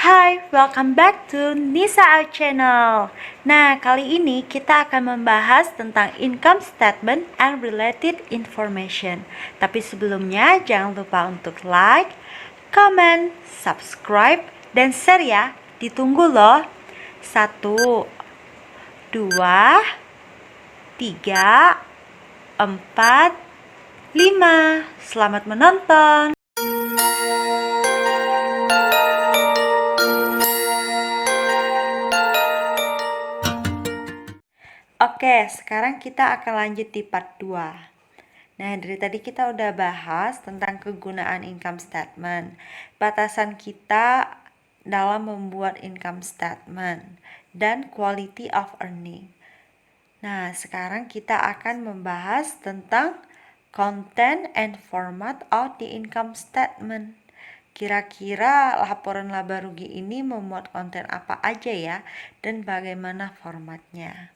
Hai, welcome back to Nisa Art Channel. Nah, kali ini kita akan membahas tentang income statement and related information. Tapi sebelumnya jangan lupa untuk like, comment, subscribe, dan share ya. Ditunggu loh. 1, 2, 3, 4, 5. Selamat menonton. Oke, sekarang kita akan lanjut di part 2. Nah, dari tadi kita udah bahas tentang kegunaan income statement, batasan kita dalam membuat income statement, dan quality of earning. Nah, sekarang kita akan membahas tentang content and format of the income statement. Kira-kira laporan laba rugi ini memuat konten apa aja ya, dan bagaimana formatnya.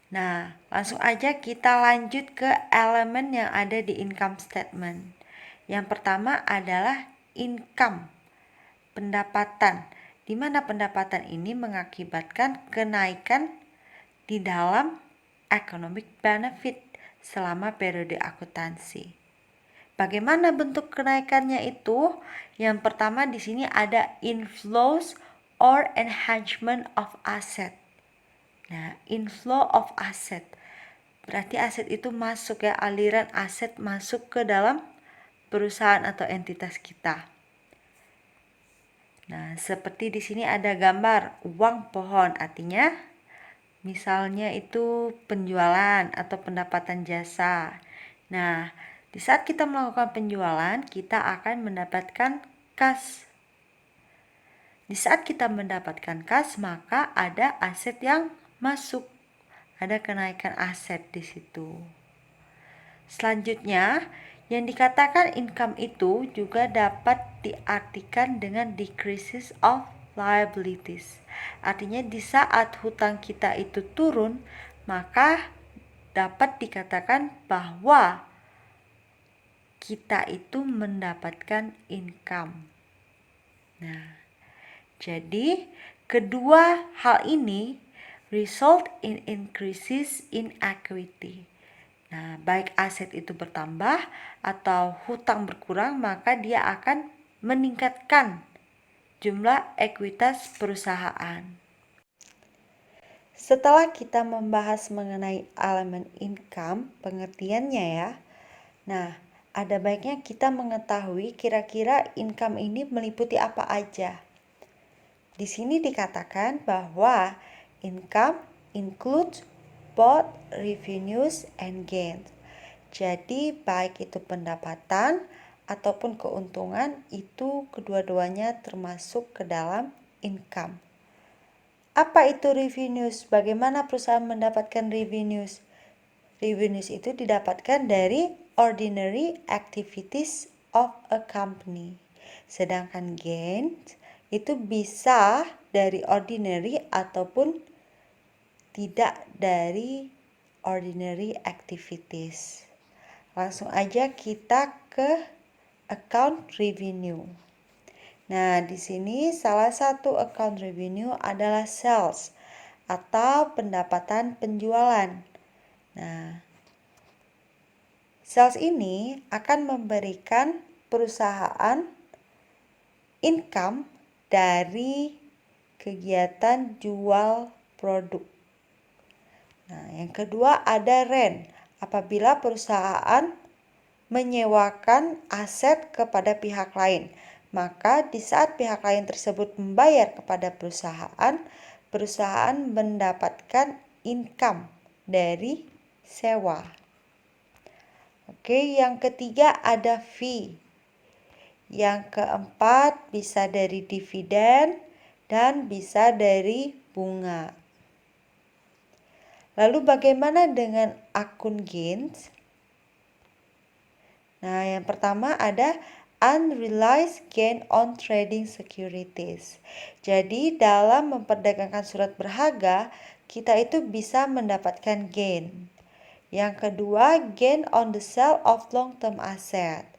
Nah, langsung aja kita lanjut ke elemen yang ada di income statement. Yang pertama adalah income, pendapatan, di mana pendapatan ini mengakibatkan kenaikan di dalam economic benefit selama periode akuntansi. Bagaimana bentuk kenaikannya itu? Yang pertama di sini ada inflows or enhancement of asset. Nah, inflow of asset berarti aset itu masuk ya, aliran aset masuk ke dalam perusahaan atau entitas kita. Nah, seperti di sini ada gambar uang pohon, artinya misalnya itu penjualan atau pendapatan jasa. Nah, di saat kita melakukan penjualan, kita akan mendapatkan kas. Di saat kita mendapatkan kas, maka ada aset yang masuk. Ada kenaikan aset di situ. Selanjutnya, yang dikatakan income itu juga dapat diartikan dengan decreases of liabilities. Artinya di saat hutang kita itu turun, maka dapat dikatakan bahwa kita itu mendapatkan income. Nah, jadi kedua hal ini result in increases in equity. Nah, baik aset itu bertambah atau hutang berkurang, maka dia akan meningkatkan jumlah ekuitas perusahaan. Setelah kita membahas mengenai elemen income, pengertiannya ya. Nah, ada baiknya kita mengetahui kira-kira income ini meliputi apa aja. Di sini dikatakan bahwa income includes both revenues and gains. Jadi baik itu pendapatan ataupun keuntungan, itu kedua-duanya termasuk ke dalam income. Apa itu revenues? Bagaimana perusahaan mendapatkan revenues? Revenues itu didapatkan dari ordinary activities of a company. Sedangkan gains itu bisa dari ordinary ataupun tidak dari ordinary activities. Langsung aja kita ke account revenue. Nah, di sini salah satu account revenue adalah sales atau pendapatan penjualan. Nah, sales ini akan memberikan perusahaan income dari kegiatan jual produk. Nah, yang kedua ada rent. Apabila perusahaan menyewakan aset kepada pihak lain, maka di saat pihak lain tersebut membayar kepada perusahaan, perusahaan mendapatkan income dari sewa. Oke, yang ketiga ada fee. Yang keempat bisa dari dividen dan bisa dari bunga. Lalu bagaimana dengan akun gains? Nah, yang pertama ada unrealized gain on trading securities. Jadi dalam memperdagangkan surat berharga, kita itu bisa mendapatkan gain. Yang kedua, gain on the sale of long term asset.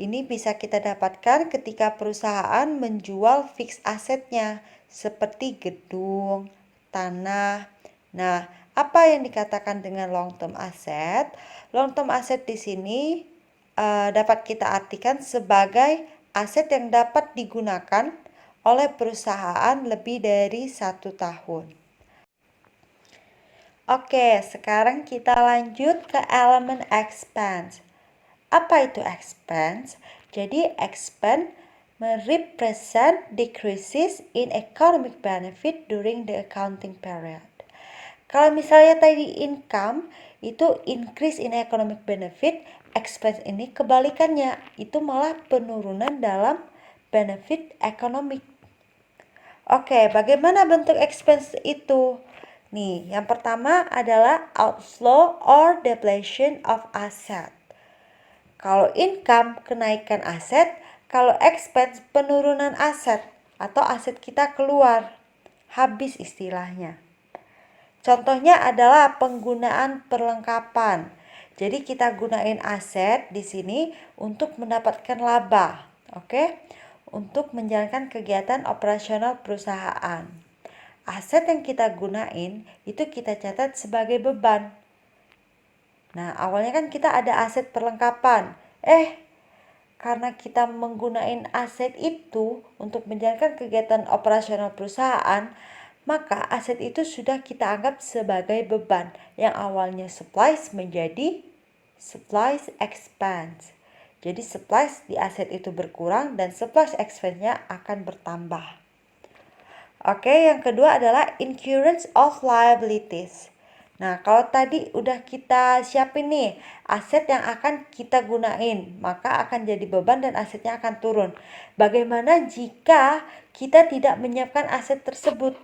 Ini bisa kita dapatkan ketika perusahaan menjual fixed asetnya seperti gedung, tanah. Nah, apa yang dikatakan dengan long term asset? Long term asset di sini dapat kita artikan sebagai aset yang dapat digunakan oleh perusahaan lebih dari 1 tahun. Oke, sekarang kita lanjut ke elemen expense. Apa itu expense? Jadi expense merepresent decreases in economic benefit during the accounting period. Kalau misalnya tadi income itu increase in economic benefit, expense ini kebalikannya, itu malah penurunan dalam benefit ekonomik. Oke, bagaimana bentuk expense itu? Nih, yang pertama adalah outflow or depletion of asset. Kalau income kenaikan aset, kalau expense penurunan aset atau aset kita keluar, habis istilahnya. Contohnya adalah penggunaan perlengkapan. Jadi kita gunain aset di sini untuk mendapatkan laba, oke? Untuk menjalankan kegiatan operasional perusahaan. Aset yang kita gunain itu kita catat sebagai beban. Nah, awalnya kan kita ada aset perlengkapan. Karena kita menggunakan aset itu untuk menjalankan kegiatan operasional perusahaan, maka aset itu sudah kita anggap sebagai beban. Yang awalnya supplies menjadi supplies expense. Jadi supplies di aset itu berkurang dan supplies expense-nya akan bertambah. Oke, yang kedua adalah incurrence of liabilities. Nah, kalau tadi udah kita siapin nih aset yang akan kita gunain, maka akan jadi beban dan asetnya akan turun. Bagaimana jika kita tidak menyiapkan aset tersebut?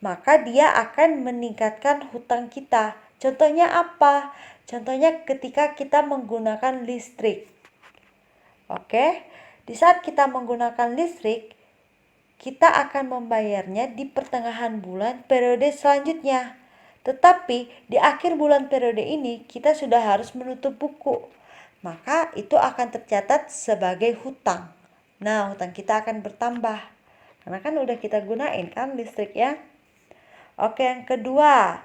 Maka dia akan meningkatkan hutang kita. Contohnya apa? Contohnya ketika kita menggunakan listrik. Oke, di saat kita menggunakan listrik, kita akan membayarnya di pertengahan bulan periode selanjutnya. Tetapi di akhir bulan periode ini kita sudah harus menutup buku. Maka itu akan tercatat sebagai hutang. Nah, hutang kita akan bertambah. Karena kan udah kita gunain kan listrik ya. Oke, yang kedua,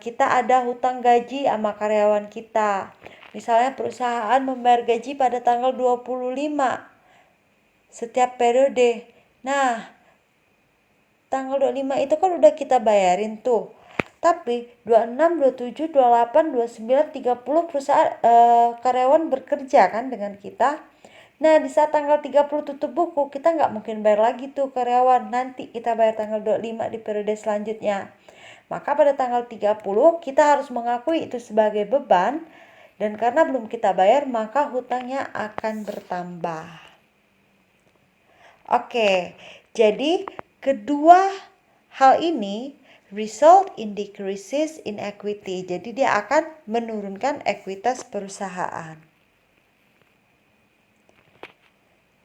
kita ada hutang gaji sama karyawan kita. Misalnya perusahaan membayar gaji pada tanggal 25 setiap periode. Nah, tanggal 25 itu kan udah kita bayarin tuh. Tapi 26, 27, 28, 29, 30 perusahaan karyawan bekerja kan dengan kita. Nah, di saat tanggal 30 tutup buku, kita nggak mungkin bayar lagi tuh karyawan. Nanti kita bayar tanggal 25 di periode selanjutnya. Maka pada tanggal 30 kita harus mengakui itu sebagai beban. Dan karena belum kita bayar, maka hutangnya akan bertambah. Oke, jadi kedua hal ini result in decreases in equity. Jadi dia akan menurunkan ekuitas perusahaan.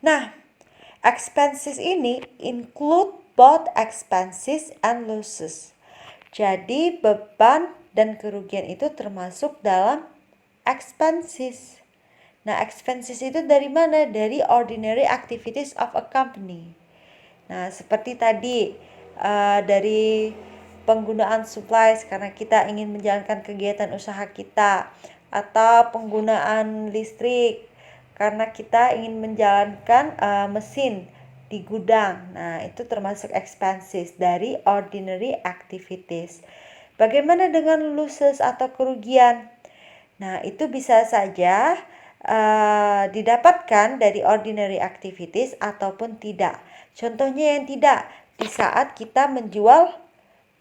Nah, expenses ini include both expenses and losses. Jadi beban dan kerugian itu termasuk dalam expenses. Nah, expenses itu dari mana? Dari ordinary activities of a company. Nah, seperti tadi dari penggunaan supplies karena kita ingin menjalankan kegiatan usaha kita, atau penggunaan listrik karena kita ingin menjalankan mesin di gudang. Nah, itu termasuk expenses dari ordinary activities. Bagaimana dengan losses atau kerugian? Nah, itu bisa saja didapatkan dari ordinary activities ataupun tidak. Contohnya yang tidak, di saat kita menjual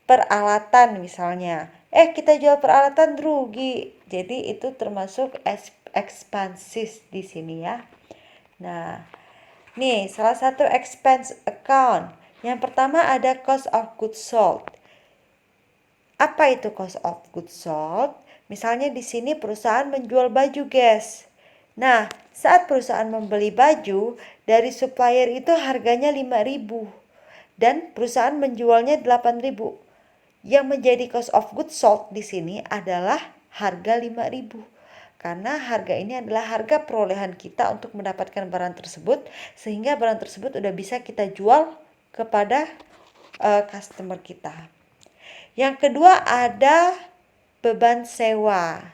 peralatan misalnya. Kita jual peralatan rugi. Jadi itu termasuk expenses di sini ya. Nah, nih salah satu expense account. Yang pertama ada cost of goods sold. Apa itu cost of goods sold? Misalnya di sini perusahaan menjual baju, guys. Nah, saat perusahaan membeli baju dari supplier itu harganya 5.000 dan perusahaan menjualnya 8.000. Yang menjadi cost of goods sold di sini adalah harga 5.000. Karena harga ini adalah harga perolehan kita untuk mendapatkan barang tersebut, sehingga barang tersebut udah bisa kita jual kepada customer kita. Yang kedua ada beban sewa.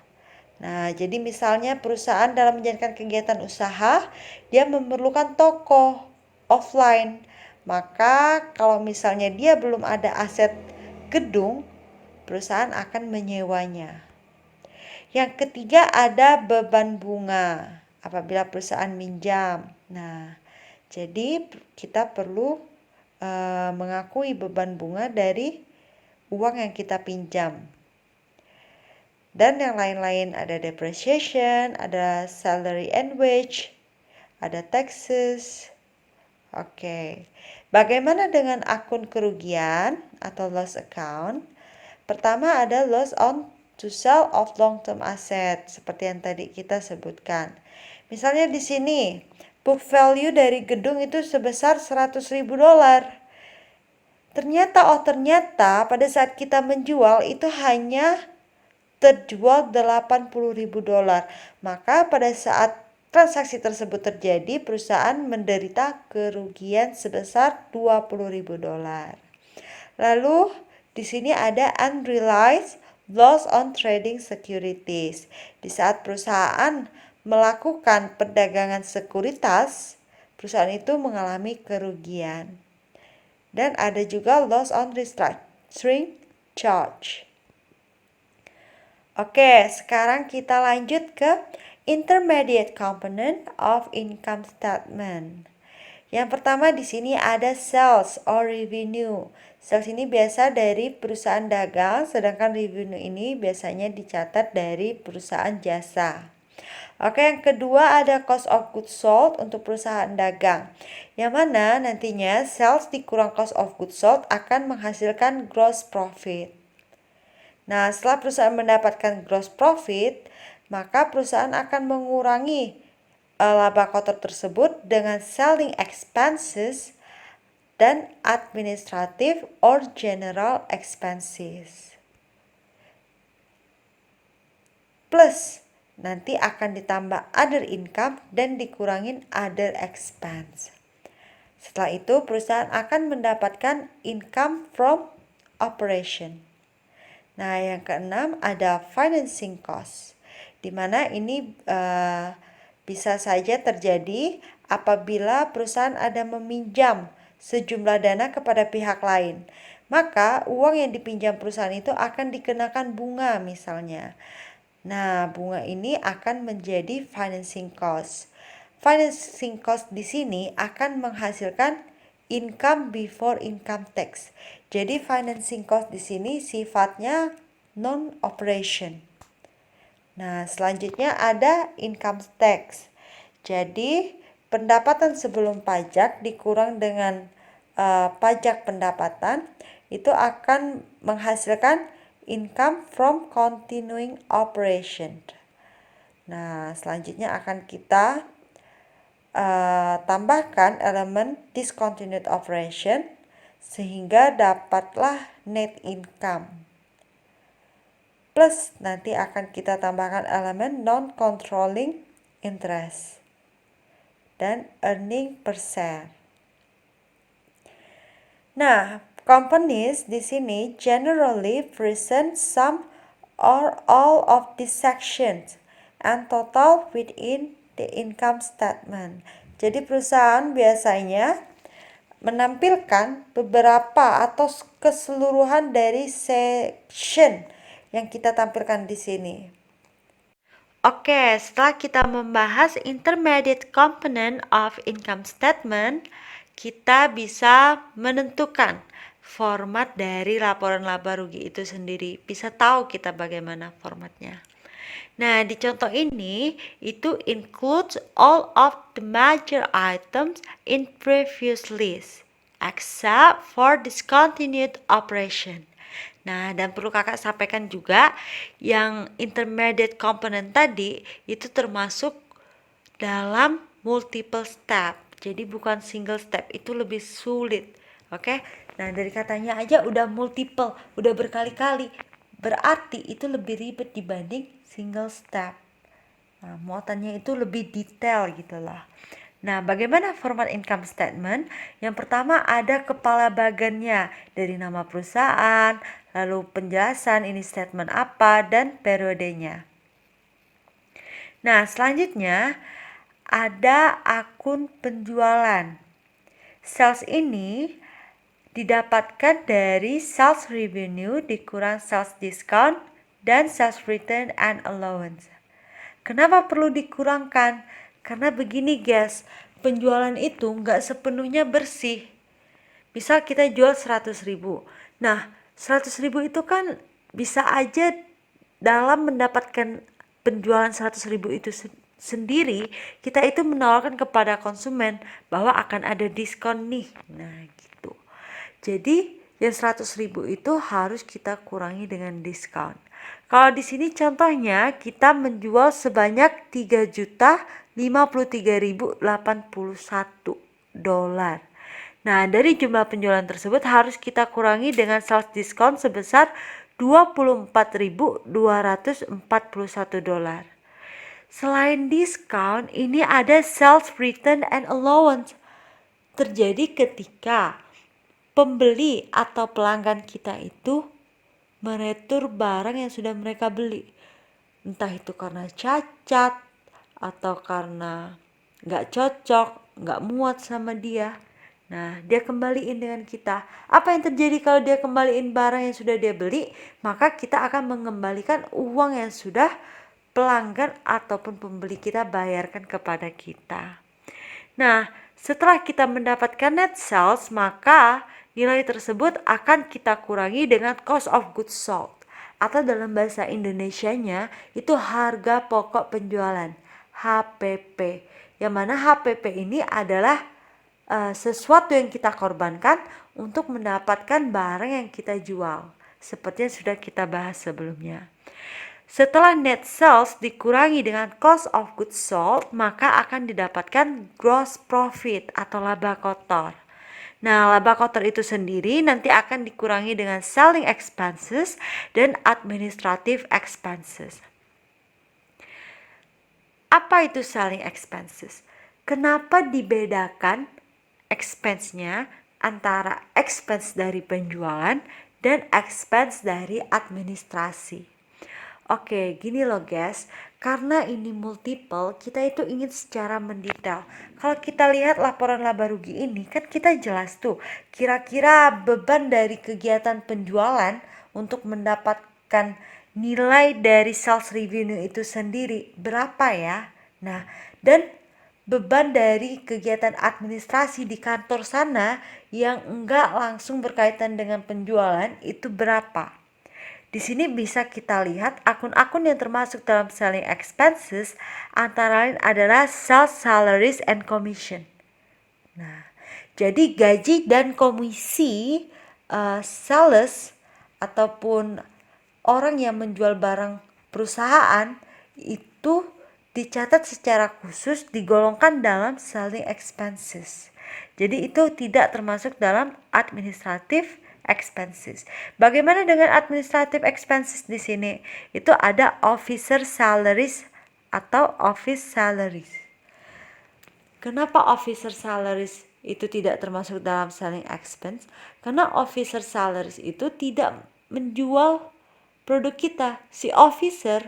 Nah, jadi misalnya perusahaan dalam menjalankan kegiatan usaha, dia memerlukan toko offline. Maka kalau misalnya dia belum ada aset gedung, perusahaan akan menyewanya. Yang ketiga ada beban bunga apabila perusahaan minjam. Nah, jadi kita perlu mengakui beban bunga dari uang yang kita pinjam. Dan yang lain-lain ada depreciation, ada salary and wage, ada taxes. Oke. Bagaimana dengan akun kerugian atau loss account? Pertama ada loss on to sell of long-term asset, seperti yang tadi kita sebutkan. Misalnya di sini, book value dari gedung itu sebesar $100.000. Ternyata pada saat kita menjual itu hanya terjual $80.000. Maka pada saat transaksi tersebut terjadi, perusahaan menderita kerugian sebesar $20.000. Lalu di sini ada unrealized loss on trading securities. Di saat perusahaan melakukan perdagangan sekuritas, perusahaan itu mengalami kerugian. Dan ada juga loss on restructuring charge. Oke, sekarang kita lanjut ke intermediate component of income statement. Yang pertama di sini ada sales or revenue. Sales ini biasa dari perusahaan dagang, sedangkan revenue ini biasanya dicatat dari perusahaan jasa. Oke, yang kedua ada cost of goods sold untuk perusahaan dagang. Yang mana nantinya sales dikurang cost of goods sold akan menghasilkan gross profit. Nah, setelah perusahaan mendapatkan gross profit, maka perusahaan akan mengurangi laba kotor tersebut dengan selling expenses dan administrative or general expenses. Plus, nanti akan ditambah other income dan dikurangin other expense. Setelah itu, perusahaan akan mendapatkan income from operation. Nah, yang keenam ada financing cost, di mana ini bisa saja terjadi apabila perusahaan ada meminjam sejumlah dana kepada pihak lain. Maka uang yang dipinjam perusahaan itu akan dikenakan bunga misalnya. Nah, bunga ini akan menjadi financing cost. Financing cost di sini akan menghasilkan income before income tax. Jadi financing cost di sini sifatnya non-operation. Nah, selanjutnya ada income tax. Jadi, pendapatan sebelum pajak dikurang dengan pajak pendapatan itu akan menghasilkan income from continuing operation. Nah, selanjutnya akan kita tambahkan elemen discontinued operation sehingga dapatlah net income. Plus nanti akan kita tambahkan elemen non-controlling interest dan earning per share. Nah, companies di sini generally present some or all of these sections and total within the income statement. Jadi perusahaan biasanya menampilkan beberapa atau keseluruhan dari section yang kita tampilkan di sini. Oke, setelah kita membahas intermediate component of income statement, kita bisa menentukan format dari laporan laba rugi itu sendiri. Bisa tahu kita bagaimana formatnya. Nah, di contoh ini itu includes all of the major items in previous list except for discontinued operation. Nah, dan perlu kakak sampaikan juga yang intermediate component tadi itu termasuk dalam multiple step. Jadi bukan single step, itu lebih sulit. Oke? Nah, dari katanya aja udah multiple, udah berkali-kali. Berarti itu lebih ribet dibanding single step. Nah, muatannya itu lebih detail gitu lah. Nah, bagaimana format income statement? Yang pertama ada kepala bagannya dari nama perusahaan, lalu penjelasan ini statement apa, dan periodenya. Nah, selanjutnya ada akun penjualan. Sales ini didapatkan dari sales revenue dikurang sales discount dan sales return and allowance. Kenapa perlu dikurangkan? Karena begini guys, penjualan itu nggak sepenuhnya bersih. Misal kita jual 100.000. Nah, 100.000 itu kan bisa aja dalam mendapatkan penjualan 100.000 itu sendiri, kita itu menawarkan kepada konsumen bahwa akan ada diskon nih. Nah, gitu. Jadi, yang 100.000 itu harus kita kurangi dengan diskon. Kalau di sini contohnya kita menjual sebanyak 3.053.081 dolar. Nah, dari jumlah penjualan tersebut harus kita kurangi dengan sales diskon sebesar 24.241 dolar. Selain diskon, ini ada sales return and allowance. Terjadi ketika pembeli atau pelanggan kita itu meretur barang yang sudah mereka beli. Entah itu karena cacat atau karena nggak cocok, nggak muat sama dia. Nah, dia kembaliin dengan kita. Apa yang terjadi kalau dia kembaliin barang yang sudah dia beli? Maka kita akan mengembalikan uang yang sudah pelanggan ataupun pembeli kita bayarkan kepada kita. Nah, setelah kita mendapatkan net sales, maka nilai tersebut akan kita kurangi dengan cost of goods sold, atau dalam bahasa Indonesianya itu harga pokok penjualan, HPP. Yang mana HPP ini adalah sesuatu yang kita korbankan untuk mendapatkan barang yang kita jual, seperti yang sudah kita bahas sebelumnya. Setelah net sales dikurangi dengan cost of goods sold, maka akan didapatkan gross profit atau laba kotor. Nah, laba kotor itu sendiri nanti akan dikurangi dengan selling expenses dan administrative expenses. Apa itu selling expenses? Kenapa dibedakan expense-nya antara expense dari penjualan dan expense dari administrasi? Oke, gini loh guys, karena ini multiple, kita itu ingin secara mendetail. Kalau kita lihat laporan laba rugi ini, kan kita jelas tuh, kira-kira beban dari kegiatan penjualan untuk mendapatkan nilai dari sales revenue itu sendiri berapa ya? Nah, dan beban dari kegiatan administrasi di kantor sana yang enggak langsung berkaitan dengan penjualan itu berapa? Di sini bisa kita lihat akun-akun yang termasuk dalam selling expenses antara lain adalah sales, salaries, and commission. Nah, jadi gaji dan komisi sales ataupun orang yang menjual barang perusahaan itu dicatat secara khusus digolongkan dalam selling expenses. Jadi itu tidak termasuk dalam administrative expenses. Bagaimana dengan administrative expenses di sini? Itu ada officer salaries atau office salaries. Kenapa officer salaries itu tidak termasuk dalam selling expense? Karena officer salaries itu tidak menjual produk kita. Si officer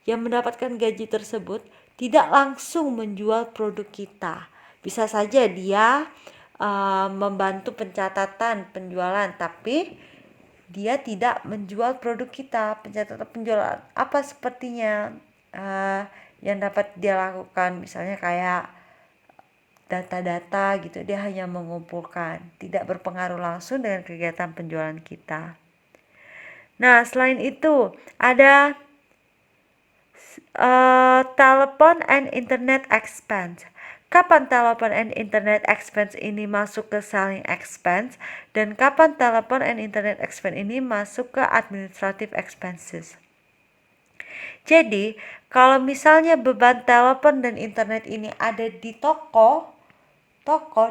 yang mendapatkan gaji tersebut tidak langsung menjual produk kita. Bisa saja dia membantu pencatatan penjualan, tapi dia tidak menjual produk kita. Pencatatan penjualan apa sepertinya yang dapat dia lakukan, misalnya kayak data-data gitu, dia hanya mengumpulkan, tidak berpengaruh langsung dengan kegiatan penjualan kita. Nah, selain itu ada telepon and internet expense. Kapan telepon and internet expense ini masuk ke selling expense dan kapan telepon and internet expense ini masuk ke administrative expenses? Jadi, kalau misalnya beban telepon dan internet ini ada di toko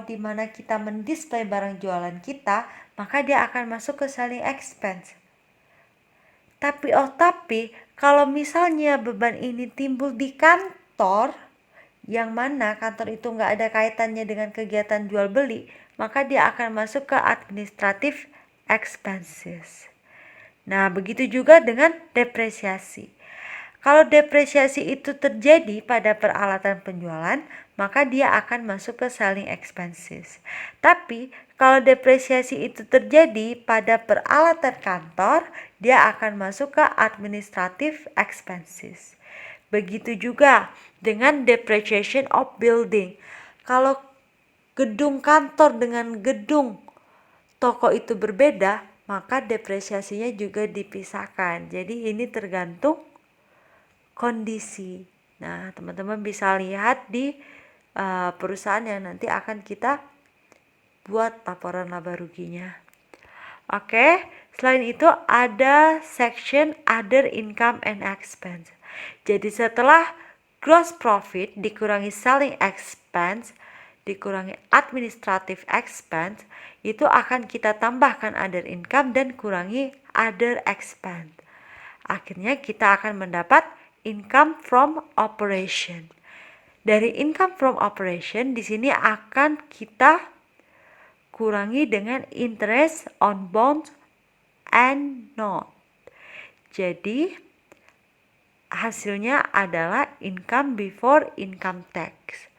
di mana kita mendisplay barang jualan kita, maka dia akan masuk ke selling expense. Tapi kalau misalnya beban ini timbul di kantor kantor, yang mana kantor itu nggak ada kaitannya dengan kegiatan jual beli, maka dia akan masuk ke administrative expenses. Nah, begitu juga dengan depresiasi. Kalau depresiasi itu terjadi pada peralatan penjualan, maka dia akan masuk ke selling expenses. Tapi kalau depresiasi itu terjadi pada peralatan kantor, dia akan masuk ke administrative expenses. Begitu juga dengan depreciation of building. Kalau gedung kantor dengan gedung toko itu berbeda, maka depresiasinya juga dipisahkan. Jadi ini tergantung kondisi. Nah, teman-teman bisa lihat di perusahaan yang nanti akan kita buat laporan laba ruginya. Oke, selain itu ada section other income and expense. Jadi setelah gross profit dikurangi selling expense, dikurangi administrative expense, itu akan kita tambahkan other income dan kurangi other expense. Akhirnya kita akan mendapat income from operation. Dari income from operation di sini akan kita kurangi dengan interest on bonds and note. Jadi hasilnya adalah income before income tax.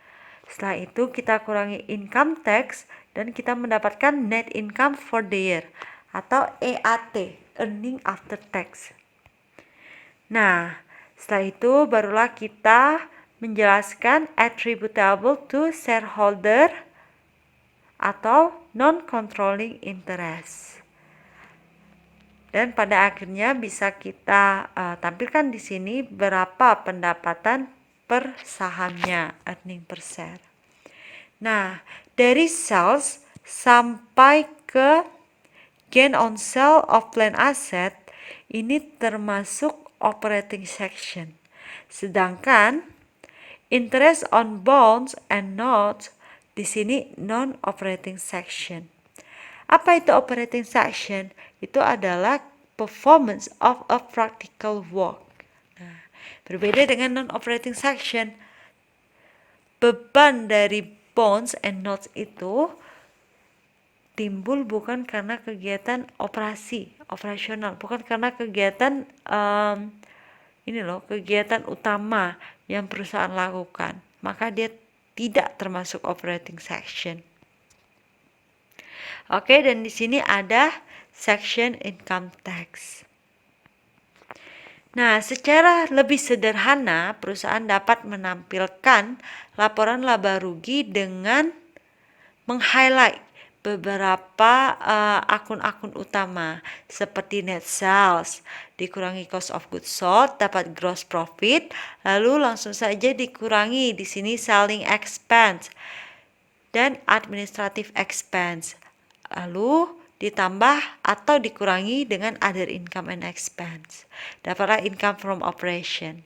Setelah itu kita kurangi income tax dan kita mendapatkan net income for the year atau EAT, earning after tax. Nah, setelah itu barulah kita menjelaskan attributable to shareholder atau non-controlling interest. Dan pada akhirnya bisa kita tampilkan di sini berapa pendapatan per sahamnya, earning per share. Nah, dari sales sampai ke gain on sale of plant asset ini termasuk operating section. Sedangkan interest on bonds and notes di sini non-operating section. Apa itu operating section? Itu adalah performance of a practical work. Nah, berbeda dengan non-operating section. Beban dari bonds and notes itu timbul bukan karena kegiatan operasional, bukan karena kegiatan kegiatan utama yang perusahaan lakukan, maka dia tidak termasuk operating section. Oke, dan di sini ada section income tax. Nah, secara lebih sederhana, perusahaan dapat menampilkan laporan laba rugi dengan meng-highlight beberapa akun-akun utama seperti net sales, dikurangi cost of goods sold, dapat gross profit, lalu langsung saja dikurangi di sini selling expense dan administrative expense. Lalu ditambah atau dikurangi dengan other income and expense. Dapatlah income from operation.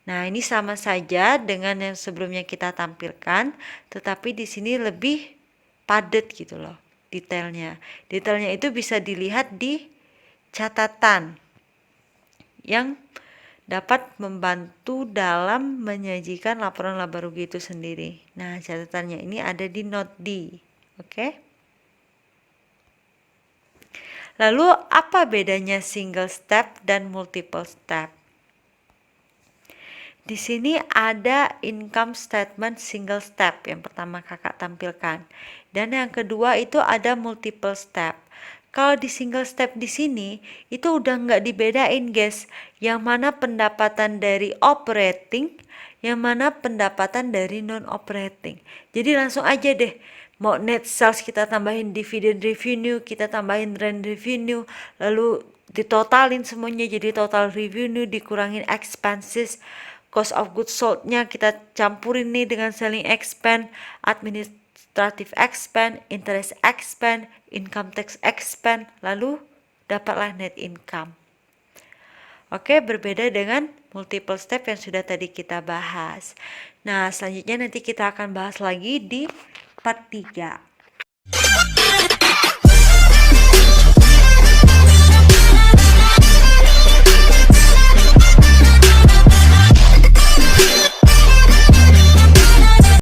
Nah, ini sama saja dengan yang sebelumnya kita tampilkan, tetapi di sini lebih padat gitu loh detailnya. Detailnya itu bisa dilihat di catatan yang dapat membantu dalam menyajikan laporan laba rugi itu sendiri. Nah, catatannya ini ada di note D. Oke? Lalu apa bedanya single step dan multiple step? Di sini ada income statement single step yang pertama kakak tampilkan. Dan yang kedua itu ada multiple step. Kalau di single step di sini itu udah nggak dibedain guys. Yang mana pendapatan dari operating, yang mana pendapatan dari non-operating. Jadi langsung aja deh. Mau net sales kita tambahin dividend revenue, kita tambahin rent revenue, lalu ditotalin semuanya jadi total revenue, dikurangin expenses, cost of goods sold-nya kita campurin nih dengan selling expense, administrative expense, interest expense, income tax expense, lalu dapatlah net income. Oke, berbeda dengan multiple step yang sudah tadi kita bahas. Nah, selanjutnya nanti kita akan bahas lagi di part 3.